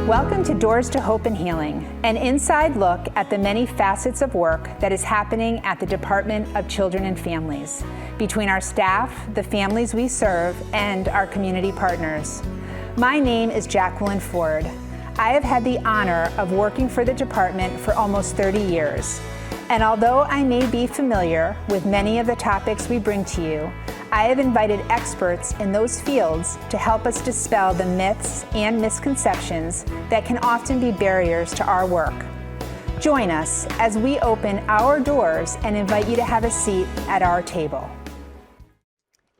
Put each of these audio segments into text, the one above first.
Welcome to Doors to Hope and Healing, an inside look at the many facets of work that is happening at the Department of Children and Families, between our staff, the families we serve, and our community partners. My name is Jaqueline Ford. I have had the honor of working for the department for almost 30 years. And although I may be familiar with many of the topics we bring to you, I have invited experts in those fields to help us dispel the myths and misconceptions that can often be barriers to our work. Join us as we open our doors and invite you to have a seat at our table.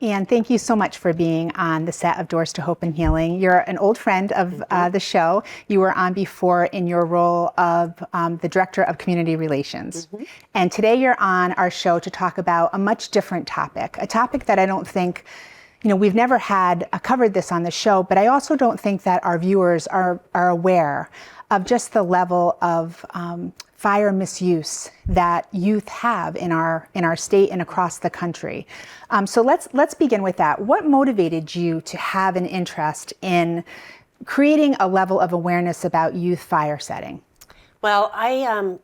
And thank you so much for being on the set of Doors to Hope and Healing. You're an old friend of the show. You were on before in your role of the Director of Community Relations. And today you're on our show to talk about a much different topic, a topic that I don't think, we've never had covered this on the show, but I also don't think that our viewers are aware of just the level of fire misuse that youth have in our state and across the country. So let's begin with that. What motivated you to have an interest in creating a level of awareness about youth fire setting? Well,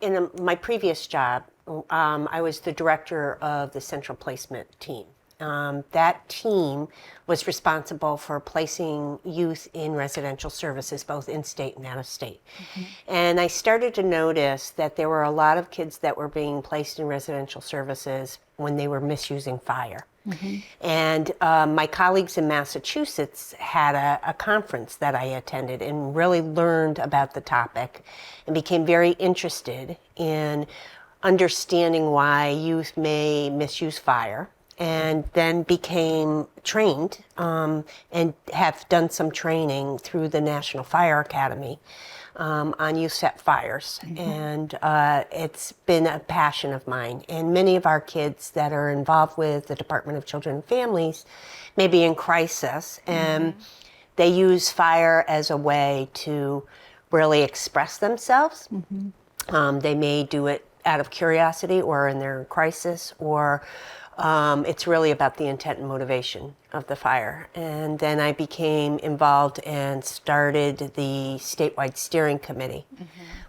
in my previous job, I was the director of the central placement team. That team was responsible for placing youth in residential services, both in-state and out-of-state. And I started to notice that there were a lot of kids that were being placed in residential services when they were misusing fire. And my colleagues in Massachusetts had a conference that I attended and really learned about the topic and became very interested in understanding why youth may misuse fire. And then became trained and have done some training through the National Fire Academy on youth set fires. And it's been a passion of mine. And many of our kids that are involved with the Department of Children and Families may be in crisis, and they use fire as a way to really express themselves. They may do it out of curiosity or in their crisis, or it's really about the intent and motivation of the fire. And then I became involved and started the statewide steering committee,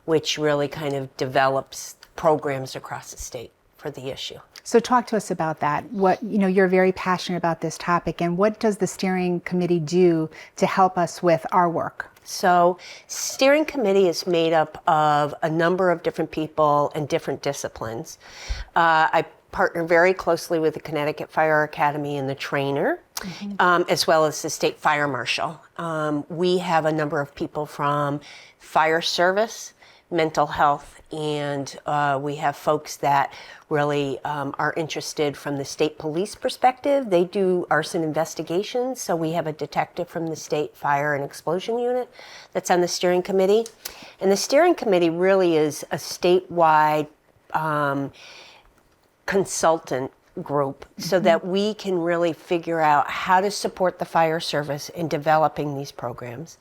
which really kind of develops programs across the state for the issue. So talk to us about that. You're very passionate about this topic, and what does the steering committee do to help us with our work? So steering committee is made up of a number of different people and different disciplines. I partner very closely with the Connecticut Fire Academy and the trainer, as well as the state fire marshal. We have a number of people from fire service, mental health, and we have folks that really are interested from the state police perspective. They do arson investigations, so we have a detective from the state fire and explosion unit that's on the steering committee. And the steering committee really is a statewide consultant group so that we can really figure out how to support the fire service in developing these programs.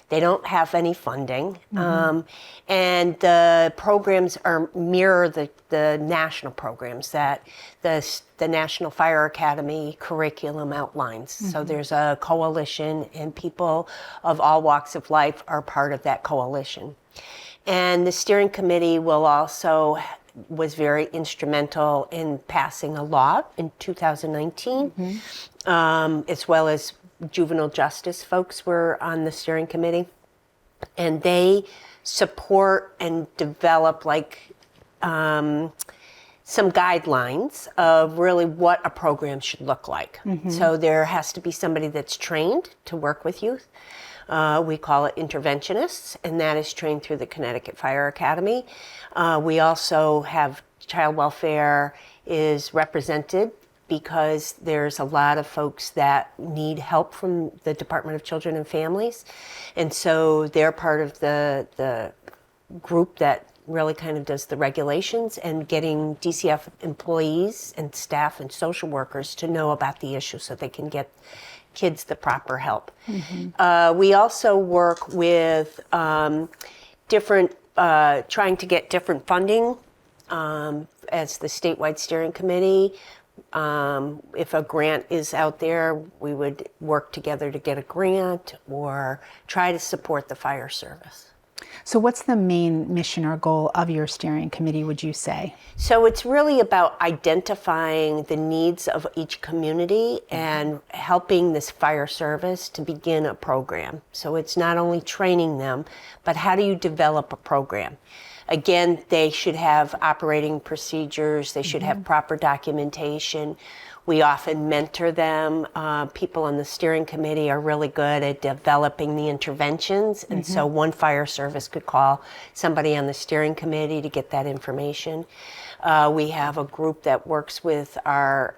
They don't have any funding, and the programs mirror the national programs that the National Fire Academy curriculum outlines. So there's a coalition, and people of all walks of life are part of that coalition. And the steering committee was very instrumental in passing a law in 2019, as well as juvenile justice folks were on the steering committee. And they support and develop some guidelines of really what a program should look like. So there has to be somebody that's trained to work with youth. We call it interventionists, and that is trained through the Connecticut Fire Academy. We also have child welfare is represented because there's a lot of folks that need help from the Department of Children and Families. And so they're part of the group that really kind of does the regulations and getting DCF employees and staff and social workers to know about the issue so they can get kids the proper help. We also work with trying to get different funding as the statewide steering committee. If a grant is out there, we would work together to get a grant or try to support the fire service. So what's the main mission or goal of your steering committee, would you say? So it's really about identifying the needs of each community and helping this fire service to begin a program. So it's not only training them, but how do you develop a program? Again, they should have operating procedures, they should have proper documentation. We often mentor them. People on the steering committee are really good at developing the interventions. And so one fire service could call somebody on the steering committee to get that information. We have a group that works with our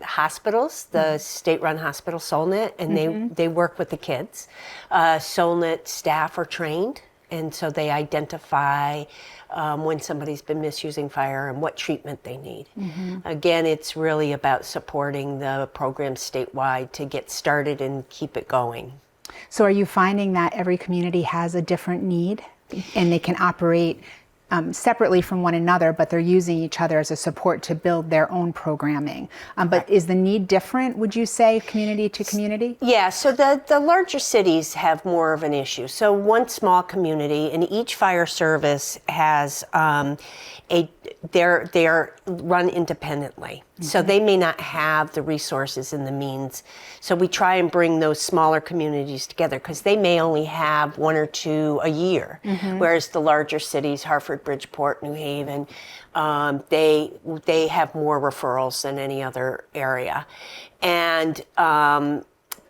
hospitals, the state-run hospital, Solnet, and they work with the kids. Solnet staff are trained, and so they identify when somebody's been misusing fire and what treatment they need. Again, it's really about supporting the program statewide to get started and keep it going. So are you finding that every community has a different need and they can operate separately from one another, but they're using each other as a support to build their own programming? But is the need different, would you say, community to community? Yeah, so the larger cities have more of an issue. So one small community, and each fire service has they're run independently. So they may not have the resources and the means. So we try and bring those smaller communities together because they may only have one or two a year, whereas the larger cities, Hartford, Bridgeport, New Haven, they have more referrals than any other area. And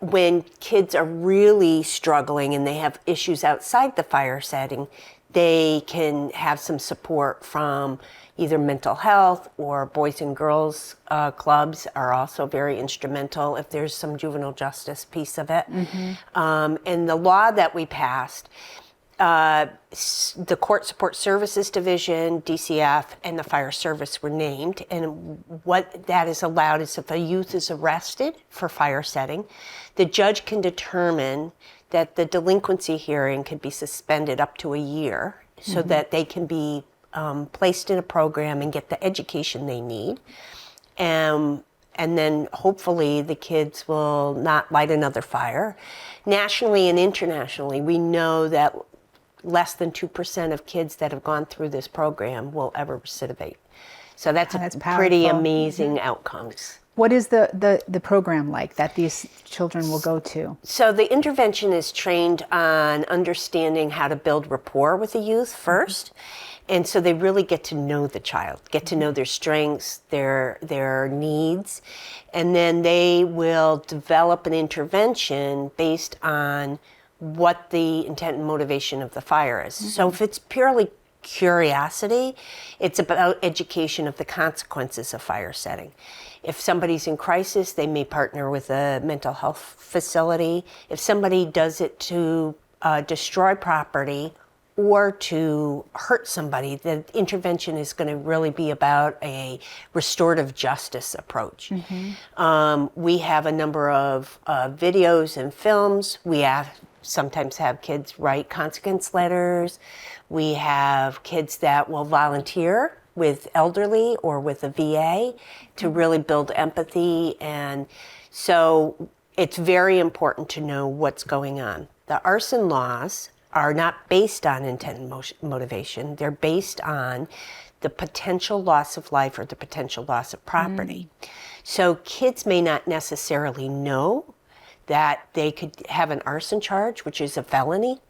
when kids are really struggling and they have issues outside the fire setting, they can have some support from either mental health or boys and girls clubs are also very instrumental if there's some juvenile justice piece of it. And the law that we passed, the Court Support Services Division, DCF, and the Fire Service were named. And what that has allowed is if a youth is arrested for fire setting, the judge can determine that the delinquency hearing could be suspended up to a year so that they can be placed in a program and get the education they need. And then hopefully the kids will not light another fire. Nationally and internationally, we know that less than 2% of kids that have gone through this program will ever recidivate. So that's pretty amazing outcomes. What is the program like that these children will go to? So the intervention is trained on understanding how to build rapport with the youth first. And so they really get to know the child, get to know their strengths, their needs, and then they will develop an intervention based on what the intent and motivation of the fire is. So if it's purely curiosity, it's about education of the consequences of fire setting. If somebody's in crisis, they may partner with a mental health facility. If somebody does it to destroy property or to hurt somebody, the intervention is going to really be about a restorative justice approach. We have a number of videos and films. We sometimes have kids write consequence letters. We have kids that will volunteer with elderly or with a VA to really build empathy. And so it's very important to know what's going on. The arson laws are not based on intent and motivation. They're based on the potential loss of life or the potential loss of property. So kids may not necessarily know that they could have an arson charge, which is a felony,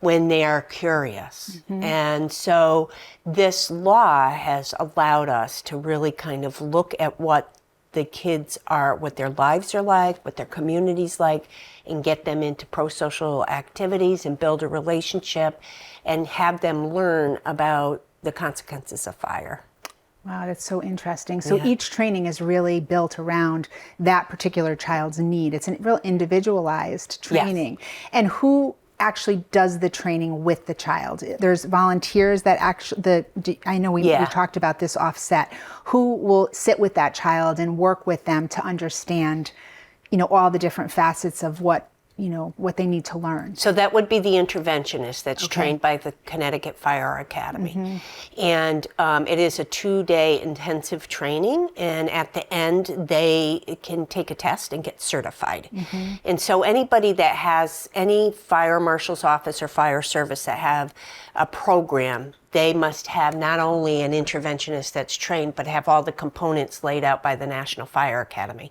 when they are curious. And so this law has allowed us to really kind of look at what the kids are, what their lives are like, what their community's like, and get them into pro-social activities and build a relationship and have them learn about the consequences of fire. Wow, that's so interesting. So each training is really built around that particular child's need. It's a real individualized training. And who actually does the training with the child? There's volunteers that actually, I know we talked about this offset, who will sit with that child and work with them to understand, all the different facets of what what they need to learn? So that would be the interventionist that's trained by the Connecticut Fire Academy. And it is a 2-day intensive training, and at the end they can take a test and get certified. And so anybody that has any fire marshal's office or fire service that have a program, they must have not only an interventionist that's trained, but have all the components laid out by the National Fire Academy.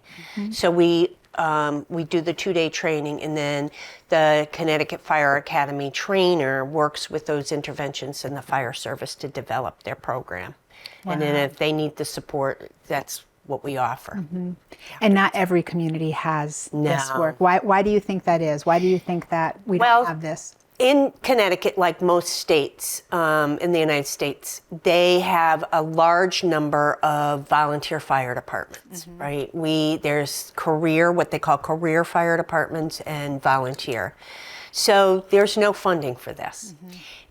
So we do the 2-day training, and then the Connecticut Fire Academy trainer works with those interventions and the fire service to develop their program. And then if they need the support, that's what we offer. And not every community has this work. Why do you think that is? Why do you think that we don't have this? In Connecticut, like most states in the United States, they have a large number of volunteer fire departments, right? There's what they call career fire departments and volunteer. So there's no funding for this.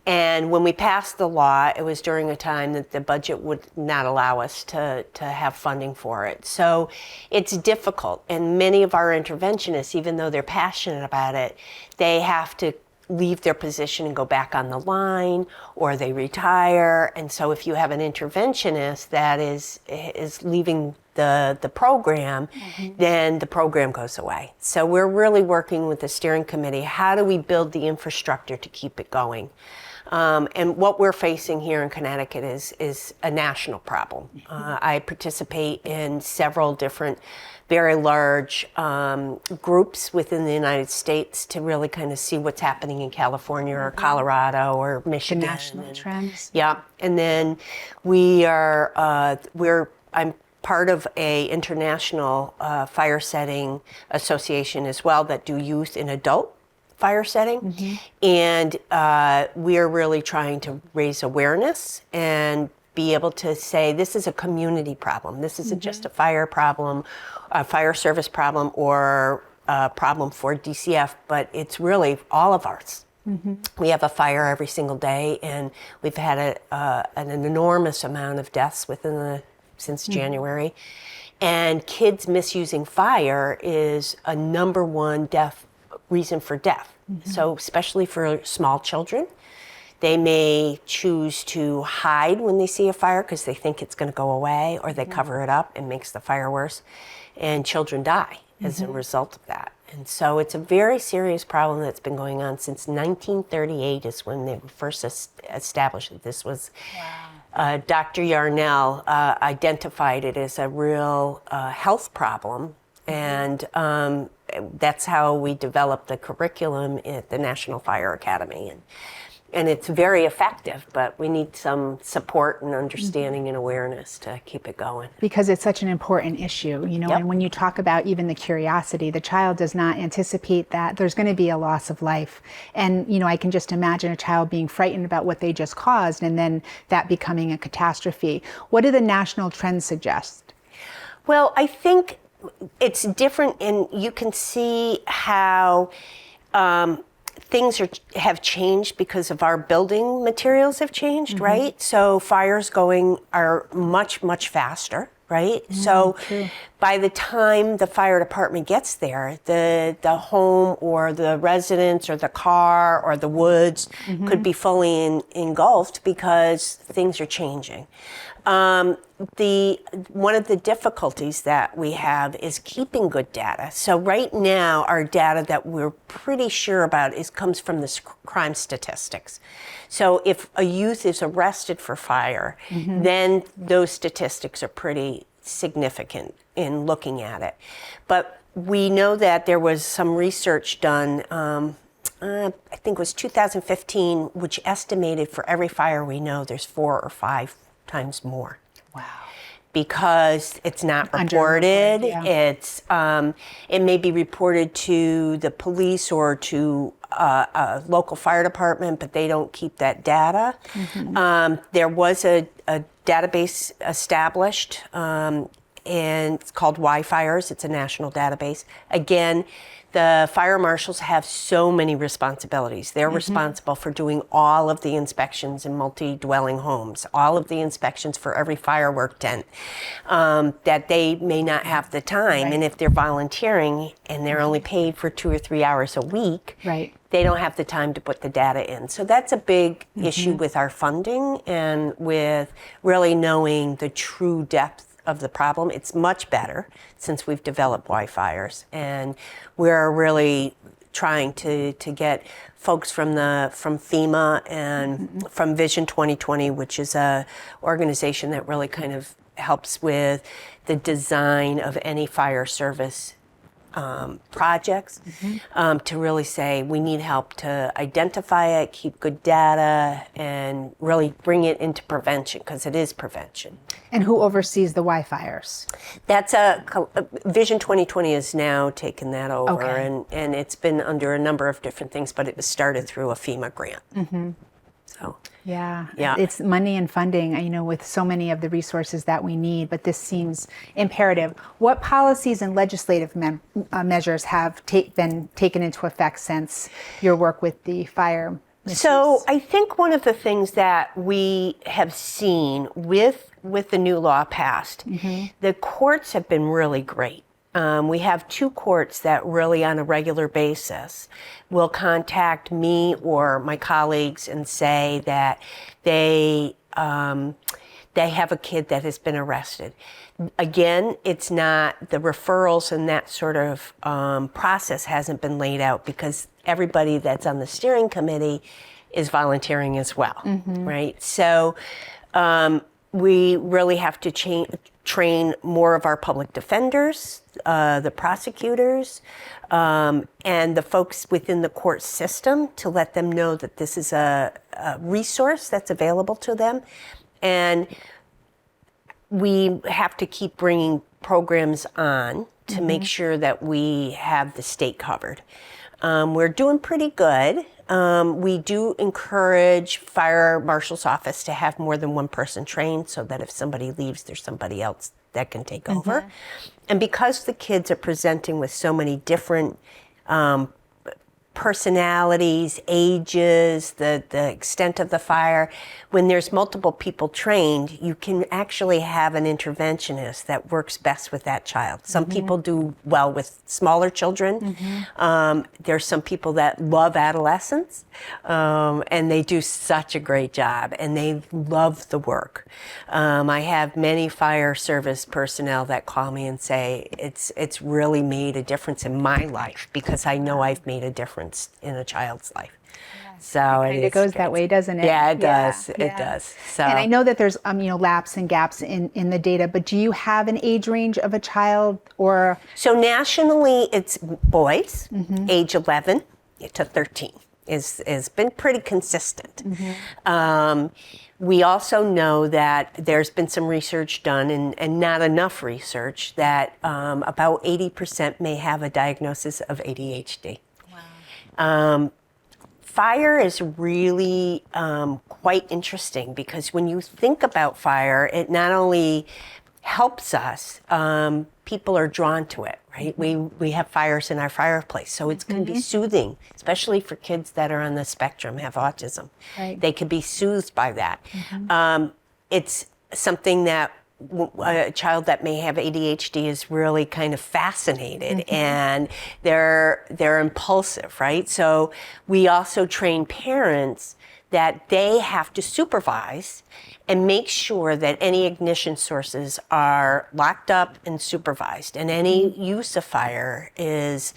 And when we passed the law, it was during a time that the budget would not allow us to have funding for it. So it's difficult. And many of our interventionists, even though they're passionate about it, they have to leave their position and go back on the line, or they retire. And so if you have an interventionist that is leaving the program, then the program goes away. So we're really working with the steering committee. How do we build the infrastructure to keep it going? And what we're facing here in Connecticut is a national problem. I participate in several different very large groups within the United States to really kind of see what's happening in California or Colorado or Michigan. The national trends. Yeah, and then I'm part of a international firesetting association as well that do youth and adult fire setting, and we're really trying to raise awareness and be able to say this is a community problem. This isn't just a fire problem, a fire service problem, or a problem for DCF, but it's really all of ours. We have a fire every single day, and we've had an enormous amount of deaths since January. And kids misusing fire is a number one reason for death. So especially for small children, they may choose to hide when they see a fire because they think it's going to go away, or they cover it up and makes the fire worse, and children die as a result of that. And so it's a very serious problem that's been going on since 1938 is when they first established it. This was Dr. Yarnell identified it as a real health problem, and that's how we developed the curriculum at the National Fire Academy. And it's very effective, but we need some support and understanding and awareness to keep it going. Because it's such an important issue, and when you talk about even the curiosity, the child does not anticipate that there's going to be a loss of life. And, I can just imagine a child being frightened about what they just caused and then that becoming a catastrophe. What do the national trends suggest? Well, I think it's different, and you can see how things have changed because of our building materials have changed, right? So fires are much, much faster, right? So by the time the fire department gets there, the home or the residence or the car or the woods could be fully engulfed because things are changing. One of the difficulties that we have is keeping good data. So right now, our data that we're pretty sure about comes from the crime statistics. So if a youth is arrested for fire, then those statistics are pretty significant in looking at it. But we know that there was some research done, I think it was 2015, which estimated for every fire we know, there's 4 or 5 times more. Wow. Because it's not reported. It's it may be reported to the police or to a local fire department, but they don't keep that data. There was a database established, and it's called Y Fires. It's a national database. Again, the fire marshals have so many responsibilities. They're responsible for doing all of the inspections in multi-dwelling homes, all of the inspections for every firework tent, that they may not have the time. Right. And if they're volunteering and they're only paid for 2 or 3 hours a week, Right. they don't have the time to put the data in. So that's a big issue with our funding and with really knowing the true depth of the problem. It's much better since we've developed Y-Fires, and we're really trying to get folks from FEMA and from Vision 2020, which is a organization that really kind of helps with the design of any fire service projects, to really say we need help to identify it, keep good data, and really bring it into prevention, because it is prevention. And who oversees the Y-Fires? That's Vision 2020 has now taken that over, Okay. and it's been under a number of different things, but it was started through a FEMA grant. So. Yeah. Yeah. It's money and funding, with so many of the resources that we need, but this seems imperative. What policies and legislative measures have been taken into effect since your work with the fire misuse? So I think one of the things that we have seen with the new law passed, the courts have been really great. We have 2 courts that really on a regular basis will contact me or my colleagues and say that they have a kid that has been arrested. Again, it's not the referrals, and that sort of process hasn't been laid out because everybody that's on the steering committee is volunteering as well, right? So we really have to train more of our public defenders, the prosecutors, and the folks within the court system to let them know that this is a resource that's available to them. And we have to keep bringing programs on to make sure that we have the state covered. We're doing pretty good. We do encourage fire marshal's office to have more than one person trained so that if somebody leaves, there's somebody else that can take over. And because the kids are presenting with so many different personalities, ages, the extent of the fire, when there's multiple people trained, you can actually have an interventionist that works best with that child. Some people do well with smaller children. There's some people that love adolescents, and they do such a great job, and they love the work. I have many fire service personnel that call me and say, it's really made a difference in my life because I know I've made a difference in a child's life. So It goes that way, doesn't it? Yeah, it does. It does. So, and I know that there's lapse and gaps in the data, but do you have an age range of a child or? So nationally, it's boys, age 11 to 13 is been pretty consistent. We also know that there's been some research done, and not enough research, that about 80% may have a diagnosis of ADHD. Wow. Fire is really quite interesting because when you think about fire, it not only helps us, people are drawn to it, right? We have fires in our fireplace, so it's going to be soothing, especially for kids that are on the spectrum, have autism. Right. They could be soothed by that. It's something that a child that may have ADHD is really kind of fascinated, and they're impulsive, right? So we also train parents that they have to supervise and make sure that any ignition sources are locked up and supervised, and any use of fire is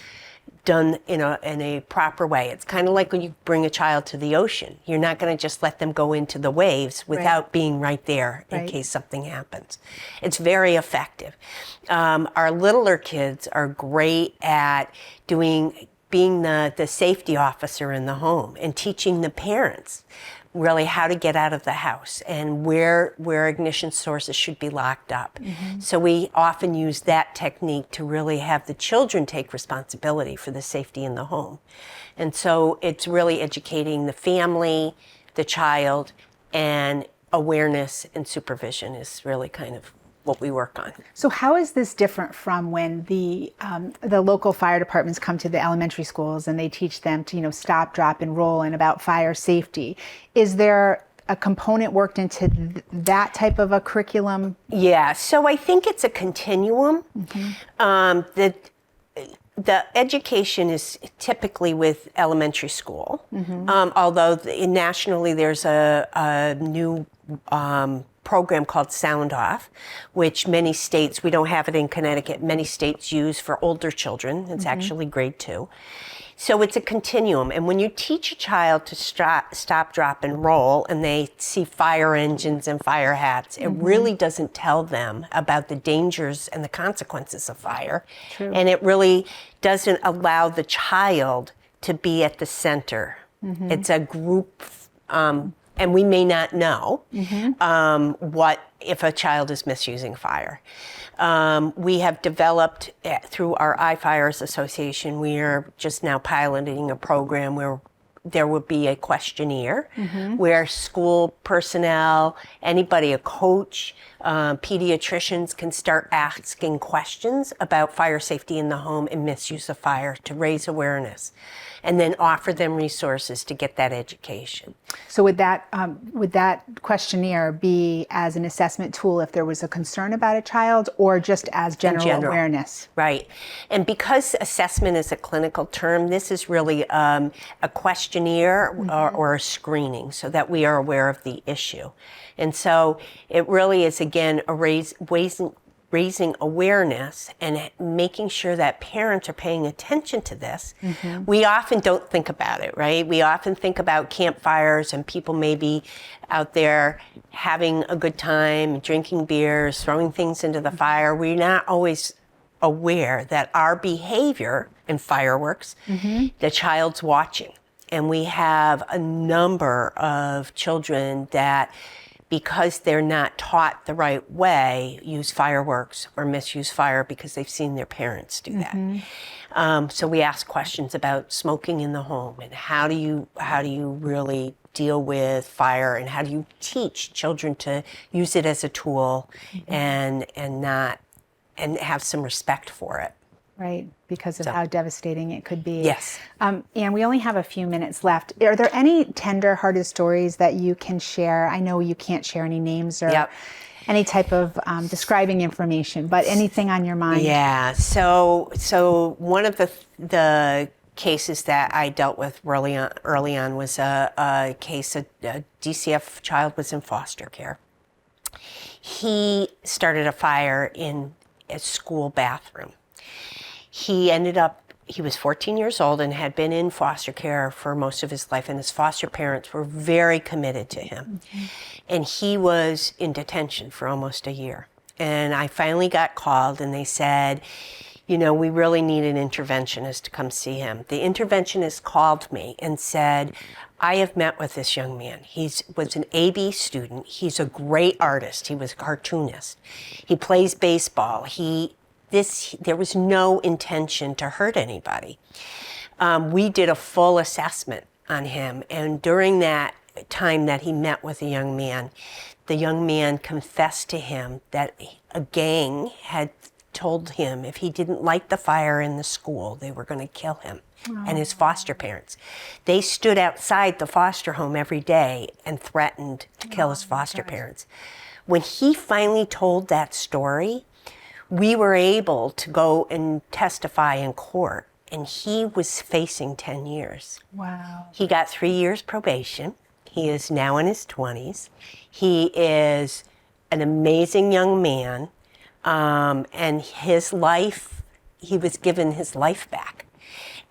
done in a proper way. It's kind of like when you bring a child to the ocean. You're not going to just let them go into the waves without being right there in case something happens. It's very effective. Our littler kids are great at being the safety officer in the home and teaching the parents really how to get out of the house and where ignition sources should be locked up. So we often use that technique to really have the children take responsibility for the safety in the home. And so it's really educating the family, the child, and awareness and supervision is really kind of what we work on. So how is this different from when the local fire departments come to the elementary schools and they teach them to, stop, drop, and roll and about fire safety? Is there a component worked into that type of a curriculum? Yeah, so I think it's a continuum. The education is typically with elementary school, although nationally there's a new program called Sound Off, which many states, we don't have it in Connecticut, many states use for older children. It's actually grade 2. So it's a continuum. And when you teach a child to stop, drop, and roll, and they see fire engines and fire hats, it really doesn't tell them about the dangers and the consequences of fire. True. And it really doesn't allow the child to be at the center. It's a group, and we may not know what if a child is misusing fire. We have developed through our iFires Association, we are just now piloting a program where there would be a questionnaire where school personnel, anybody, a coach, pediatricians can start asking questions about fire safety in the home and misuse of fire to raise awareness, and then offer them resources to get that education. So would that questionnaire be as an assessment tool if there was a concern about a child, or just as general awareness? Right. And because assessment is a clinical term, this is really a questionnaire or a screening so that we are aware of the issue. And so it really is, again, raising awareness and making sure that parents are paying attention to this. We often don't think about it, right? We often think about campfires and people maybe out there having a good time, drinking beers, throwing things into the fire. We're not always aware that our behavior in fireworks, the child's watching. And we have a number of children that, because they're not taught the right way, use fireworks or misuse fire because they've seen their parents do that. So we ask questions about smoking in the home and how do you really deal with fire, and how do you teach children to use it as a tool and have some respect for it. Right, because of how devastating it could be. Yes. And we only have a few minutes left. Are there any tender-hearted stories that you can share? I know you can't share any names or any type of describing information, but anything on your mind? Yeah. So one of the cases that I dealt with early on was a case, a DCF child was in foster care. He started a fire in a school bathroom. He was 14 years old and had been in foster care for most of his life, and his foster parents were very committed to him. And he was in detention for almost a year. And I finally got called and they said, we really need an interventionist to come see him. The interventionist called me and said, I have met with this young man. He was an AB student. He's a great artist. He was a cartoonist. He plays baseball. There was no intention to hurt anybody. We did a full assessment on him, and during that time that he met with the young man confessed to him that a gang had told him if he didn't like the fire in the school, they were going to kill him and his foster parents. They stood outside the foster home every day and threatened to kill his foster parents. When he finally told that story, we were able to go and testify in court, and he was facing 10 years. Wow. He got 3 years probation. He is now in his 20s. He is an amazing young man, and his life, he was given his life back.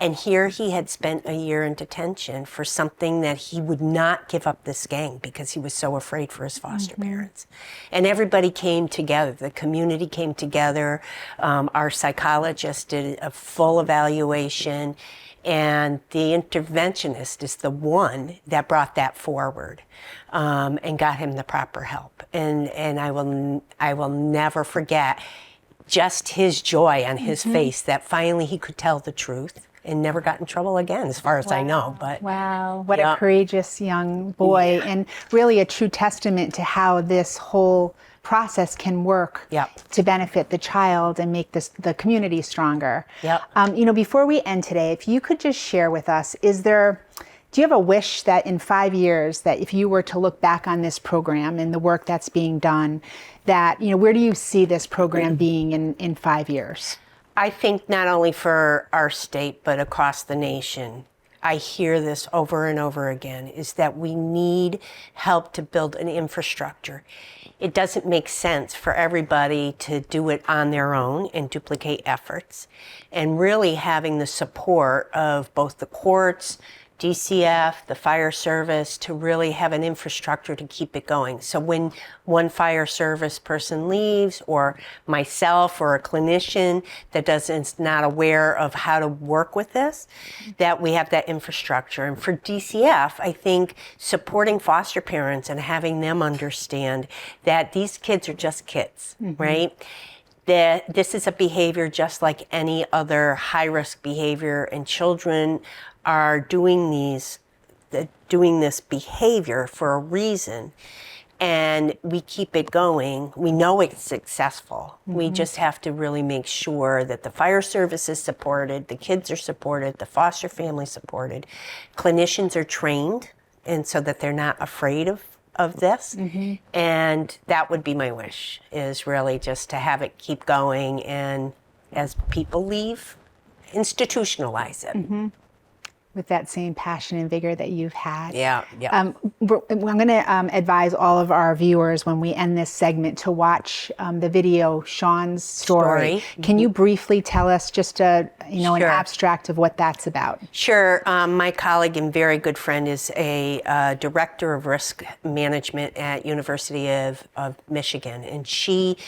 And here he had spent a year in detention for something that he would not give up this gang because he was so afraid for his foster parents. And everybody came together. The community came together. Our psychologist did a full evaluation. And the interventionist is the one that brought that forward and got him the proper help. And I will never forget just his joy on his face that finally he could tell the truth and never got in trouble again, as far as I know. But wow, what a courageous young boy, and really a true testament to how this whole process can work Yep. to benefit the child and make the community stronger. Yep. Before we end today, if you could just share with us, do you have a wish that in 5 years, that if you were to look back on this program and the work that's being done, that, where do you see this program being in 5 years? I think not only for our state, but across the nation, I hear this over and over again, is that we need help to build an infrastructure. It doesn't make sense for everybody to do it on their own and duplicate efforts. And really having the support of both the courts, DCF, the fire service, to really have an infrastructure to keep it going. So when one fire service person leaves, or myself or a clinician that is not aware of how to work with this, that we have that infrastructure. And for DCF, I think supporting foster parents and having them understand that these kids are just kids, right? That this is a behavior just like any other high-risk behavior, and children are doing this behavior for a reason, and we keep it going. We know it's successful. We just have to really make sure that the fire service is supported, the kids are supported, the foster family supported, clinicians are trained, and so that they're not afraid of this. And that would be my wish, is really just to have it keep going, and as people leave, institutionalize it. With that same passion and vigor that you've had. Yeah. I'm going to advise all of our viewers when we end this segment to watch the video, Sean's story. Can you briefly tell us just an abstract of what that's about? Sure. My colleague and very good friend is a director of risk management at University of Michigan, and she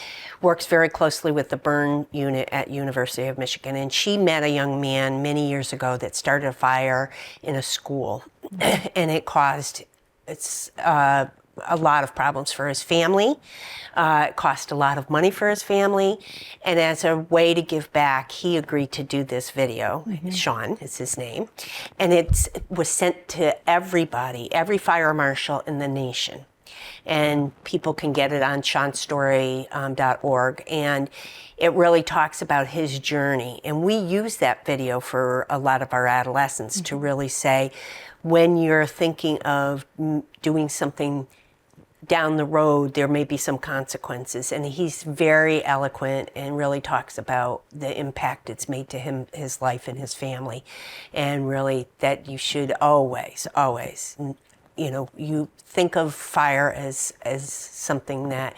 works very closely with the burn unit at University of Michigan. And she met a young man many years ago that started a fire in a school, and it caused a lot of problems for his family. It cost a lot of money for his family, and as a way to give back, he agreed to do this video. Sean is his name, and it was sent to everybody, every fire marshal in the nation. And people can get it on seanstory.org. And it really talks about his journey. And we use that video for a lot of our adolescents to really say, when you're thinking of doing something down the road, there may be some consequences. And he's very eloquent and really talks about the impact it's made to him, his life, and his family. And really that you should always, you think of fire as something that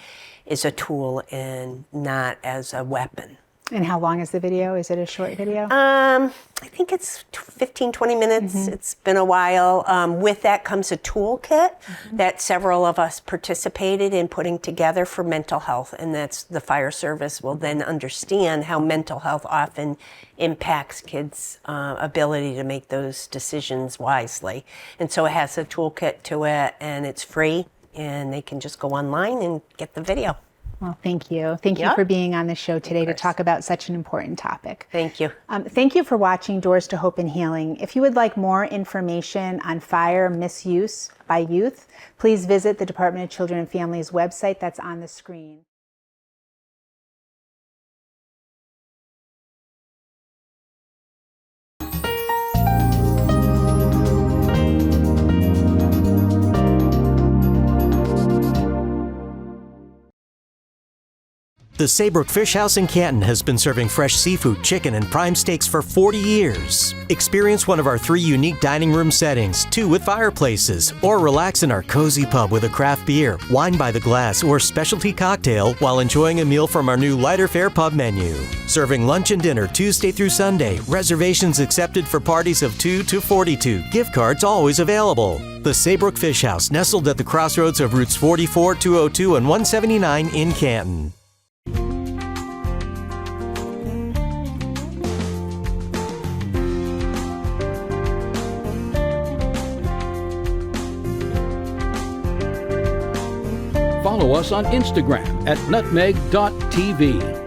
is a tool and not as a weapon. And how long is the video? Is it a short video? I think it's 15, 20 minutes. It's been a while. With that comes a toolkit that several of us participated in putting together for mental health. And that's the fire service will then understand how mental health often impacts kids' ability to make those decisions wisely. And so it has a toolkit to it, and it's free, and they can just go online and get the video. Well, thank you. Thank you for being on the show today to talk about such an important topic. Thank you. Thank you for watching Doors to Hope and Healing. If you would like more information on fire misuse by youth, please visit the Department of Children and Families website that's on the screen. The Saybrook Fish House in Canton has been serving fresh seafood, chicken, and prime steaks for 40 years. Experience one of our 3 unique dining room settings, 2 with fireplaces, or relax in our cozy pub with a craft beer, wine by the glass, or specialty cocktail while enjoying a meal from our new lighter fare pub menu. Serving lunch and dinner Tuesday through Sunday. Reservations accepted for parties of 2 to 42. Gift cards always available. The Saybrook Fish House, nestled at the crossroads of routes 44, 202, and 179 in Canton. Follow us on Instagram at nutmeg.tv.